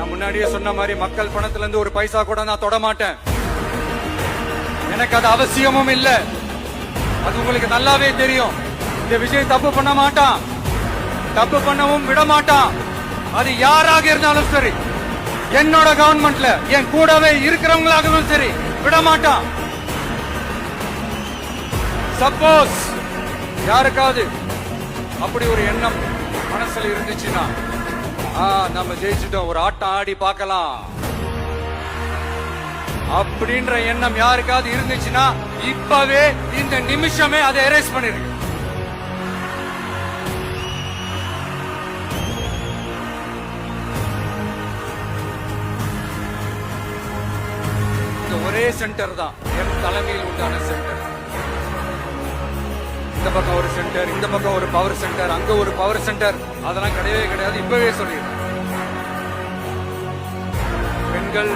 நான் முன்னாடியே சொன்ன மாதிரி மக்கள் பணத்துல இருந்து ஒரு பைசா கூட நான் தொட மாட்டேன். எனக்கு அது அவசியமும் இல்ல. அது உங்களுக்கு நல்லாவே தெரியும். இந்த விஜய் தப்பு பண்ண மாட்டான், தப்பு பண்ணவும் விட மாட்டான். அது யாராக இருந்தாலும் சரி, என்னோட கவர்மெண்ட்ல என் கூடவே இருக்கிறவங்களாகவும் சரி விட மாட்டான். சப்போஸ் யாருக்காவது அப்படி ஒரு எண்ணம் மனசுல இருந்துச்சுன்னா, நம்ம ஜெயிச்சுட்டோம், ஒரு ஆட்டம் ஆடி பார்க்கலாம் அப்படின்ற எண்ணம் யாருக்காவது இருந்துச்சுன்னா இப்பவே இந்த நிமிஷமே அதை எரேஸ் பண்ணிருக்கு. ஒரே சென்டர் தான் என் தலைமையில் உண்டான சென்டர். இந்த பக்கம் ஒரு சென்டர், இந்த பக்கம் ஒரு பவர் சென்டர், அங்க ஒரு பவர் சென்டர், அதெல்லாம் கிடையவே கிடையாது. இப்பவே சொல்லிடுறேன். பெண்கள்